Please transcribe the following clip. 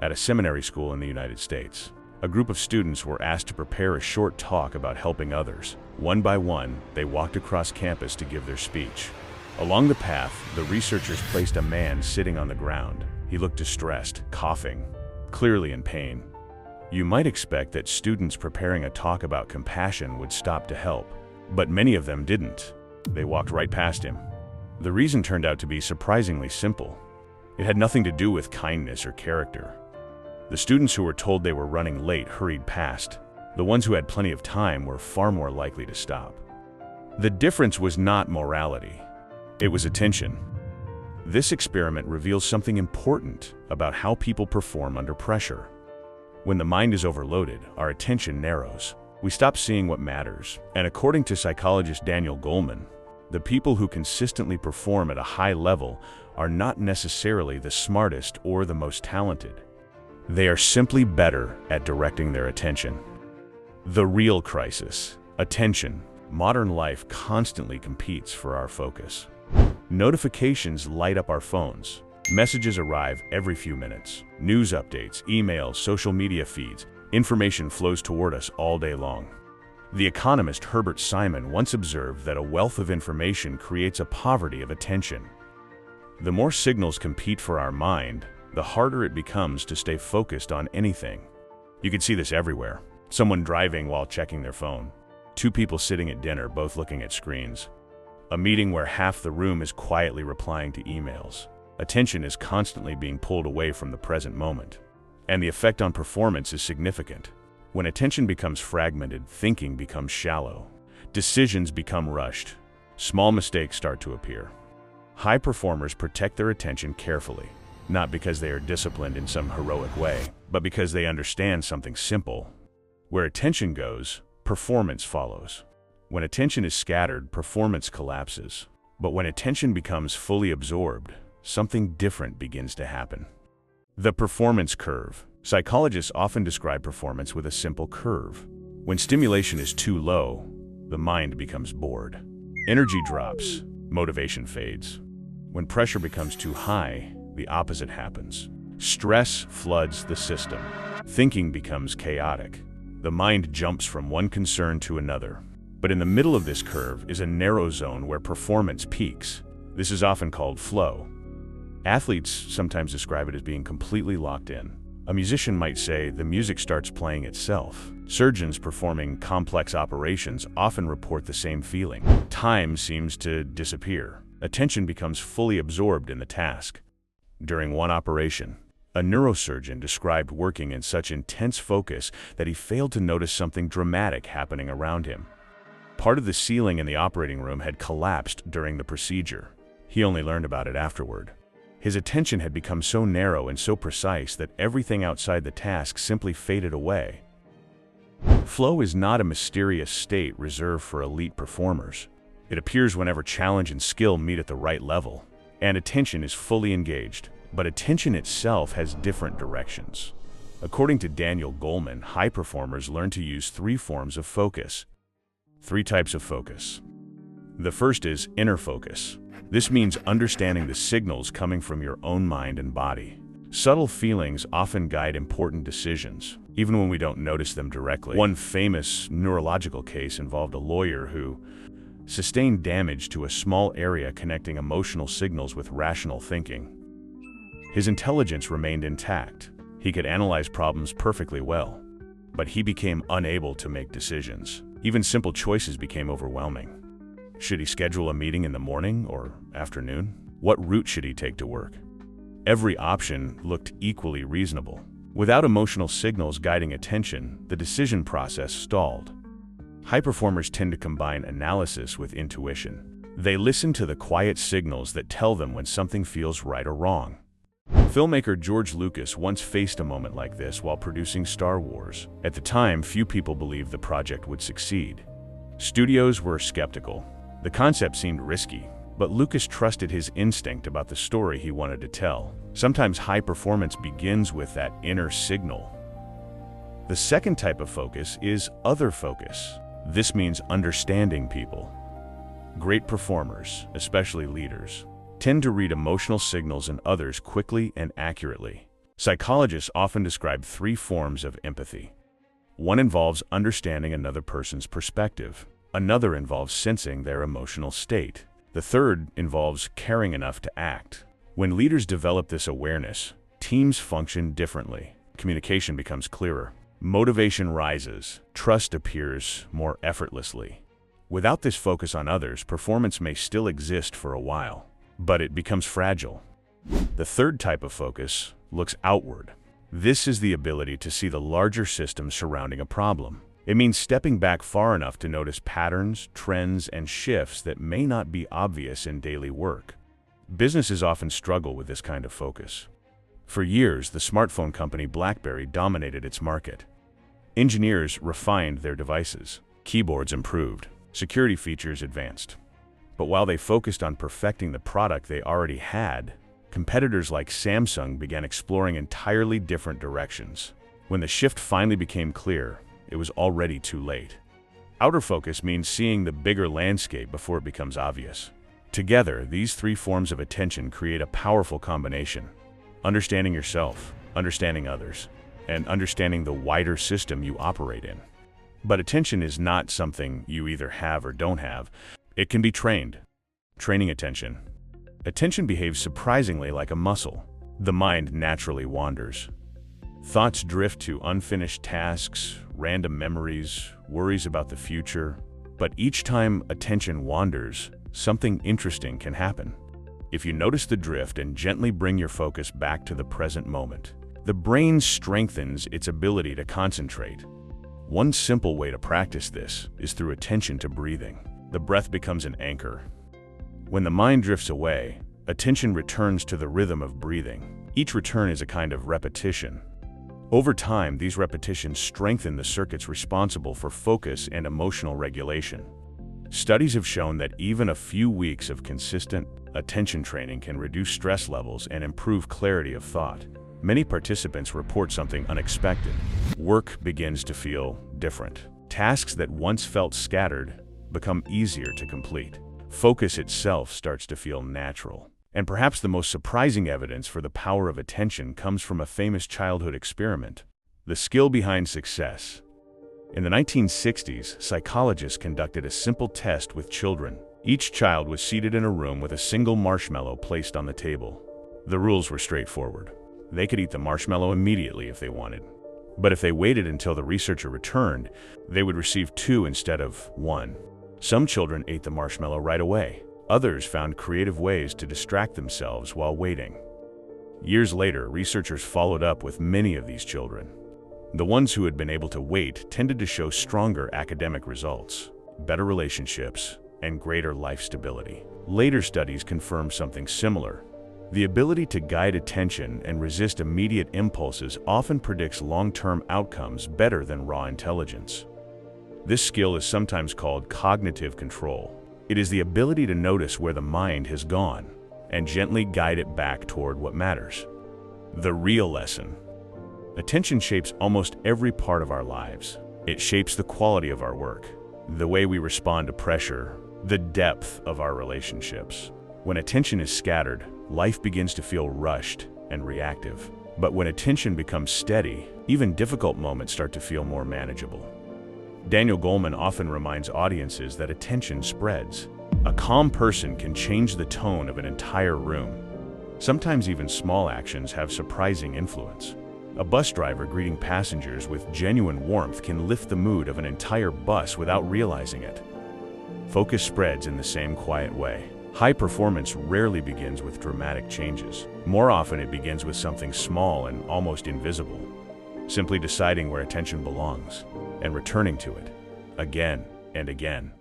At a seminary school in the United States, a group of students were asked to prepare a short talk about helping others. One by one, they walked across campus to give their speech. Along the path, the researchers placed a man sitting on the ground. He looked distressed, coughing, clearly in pain. You might expect that students preparing a talk about compassion would stop to help, but many of them didn't. They walked right past him. The reason turned out to be surprisingly simple. It had nothing to do with kindness or character. The students who were told they were running late hurried past. The ones who had plenty of time were far more likely to stop. The difference was not morality. It was attention. This experiment reveals something important about how people perform under pressure. When the mind is overloaded, our attention narrows. We stop seeing what matters. And according to psychologist Daniel Goleman, the people who consistently perform at a high level are not necessarily the smartest or the most talented. They are simply better at directing their attention. The real crisis: attention. Modern life constantly competes for our focus. Notifications light up our phones. Messages arrive every few minutes. News updates, emails, social media feeds. Information flows toward us all day long. The economist Herbert Simon once observed that a wealth of information creates a poverty of attention. The more signals compete for our mind, the harder it becomes to stay focused on anything. You can see this everywhere. Someone driving while checking their phone. Two people sitting at dinner, both looking at screens. A meeting where half the room is quietly replying to emails. Attention is constantly being pulled away from the present moment. And the effect on performance is significant. When attention becomes fragmented, thinking becomes shallow. Decisions become rushed. Small mistakes start to appear. High performers protect their attention carefully, not because they are disciplined in some heroic way, but because they understand something simple. Where attention goes, performance follows. When attention is scattered, performance collapses. But when attention becomes fully absorbed, something different begins to happen. The performance curve. Psychologists often describe performance with a simple curve. When stimulation is too low, the mind becomes bored. Energy drops, motivation fades. When pressure becomes too high, the opposite happens. Stress floods the system. Thinking becomes chaotic. The mind jumps from one concern to another. But in the middle of this curve is a narrow zone where performance peaks. This is often called flow. Athletes sometimes describe it as being completely locked in. A musician might say the music starts playing itself. Surgeons performing complex operations often report the same feeling. Time seems to disappear. Attention becomes fully absorbed in the task. During one operation, a neurosurgeon described working in such intense focus that he failed to notice something dramatic happening around him. Part of the ceiling in the operating room had collapsed during the procedure. He only learned about it afterward. His attention had become so narrow and so precise that everything outside the task simply faded away. Flow is not a mysterious state reserved for elite performers. It appears whenever challenge and skill meet at the right level, and attention is fully engaged. But attention itself has different directions. According to Daniel Goleman, high performers learn to use three forms of focus. Three types of focus. The first is inner focus. This means understanding the signals coming from your own mind and body. Subtle feelings often guide important decisions, even when we don't notice them directly. One famous neurological case involved a lawyer who sustained damage to a small area connecting emotional signals with rational thinking. His intelligence remained intact. He could analyze problems perfectly well, but he became unable to make decisions. Even simple choices became overwhelming. Should he schedule a meeting in the morning or afternoon? What route should he take to work? Every option looked equally reasonable. Without emotional signals guiding attention, the decision process stalled. High performers tend to combine analysis with intuition. They listen to the quiet signals that tell them when something feels right or wrong. Filmmaker George Lucas once faced a moment like this while producing Star Wars. At the time, few people believed the project would succeed. Studios were skeptical. The concept seemed risky, but Lucas trusted his instinct about the story he wanted to tell. Sometimes high performance begins with that inner signal. The second type of focus is other focus. This means understanding people. Great performers, especially leaders, tend to read emotional signals in others quickly and accurately. Psychologists often describe three forms of empathy. One involves understanding another person's perspective. Another involves sensing their emotional state. The third involves caring enough to act. When leaders develop this awareness, teams function differently. Communication becomes clearer. Motivation rises. Trust appears more effortlessly. Without this focus on others, performance may still exist for a while, but it becomes fragile. The third type of focus looks outward. This is the ability to see the larger systems surrounding a problem. It means stepping back far enough to notice patterns, trends, and shifts that may not be obvious in daily work. Businesses often struggle with this kind of focus. For years, the smartphone company BlackBerry dominated its market. Engineers refined their devices. Keyboards improved. Security features advanced. But while they focused on perfecting the product they already had, competitors like Samsung began exploring entirely different directions. When the shift finally became clear, it was already too late. Outer focus means seeing the bigger landscape before it becomes obvious. Together, these three forms of attention create a powerful combination: understanding yourself, understanding others, and understanding the wider system you operate in. But attention is not something you either have or don't have. It can be trained. Training attention. Attention behaves surprisingly like a muscle. The mind naturally wanders. Thoughts drift to unfinished tasks, random memories, worries about the future. But each time attention wanders, something interesting can happen. If you notice the drift and gently bring your focus back to the present moment, the brain strengthens its ability to concentrate. One simple way to practice this is through attention to breathing. The breath becomes an anchor. When the mind drifts away, attention returns to the rhythm of breathing. Each return is a kind of repetition. Over time, these repetitions strengthen the circuits responsible for focus and emotional regulation. Studies have shown that even a few weeks of consistent attention training can reduce stress levels and improve clarity of thought. Many participants report something unexpected. Work begins to feel different. Tasks that once felt scattered become easier to complete. Focus itself starts to feel natural. And perhaps the most surprising evidence for the power of attention comes from a famous childhood experiment: the skill behind success. In the 1960s, psychologists conducted a simple test with children. Each child was seated in a room with a single marshmallow placed on the table. The rules were straightforward. They could eat the marshmallow immediately if they wanted. But if they waited until the researcher returned, they would receive 2 instead of 1. Some children ate the marshmallow right away. Others found creative ways to distract themselves while waiting. Years later, researchers followed up with many of these children. The ones who had been able to wait tended to show stronger academic results, better relationships, and greater life stability. Later studies confirmed something similar. The ability to guide attention and resist immediate impulses often predicts long-term outcomes better than raw intelligence. This skill is sometimes called cognitive control. It is the ability to notice where the mind has gone and gently guide it back toward what matters. The real lesson: attention shapes almost every part of our lives. It shapes the quality of our work, the way we respond to pressure, the depth of our relationships. When attention is scattered, life begins to feel rushed and reactive. But when attention becomes steady, even difficult moments start to feel more manageable. Daniel Goleman often reminds audiences that attention spreads. A calm person can change the tone of an entire room. Sometimes even small actions have surprising influence. A bus driver greeting passengers with genuine warmth can lift the mood of an entire bus without realizing it. Focus spreads in the same quiet way. High performance rarely begins with dramatic changes. More often it begins with something small and almost invisible. Simply deciding where attention belongs and returning to it again and again.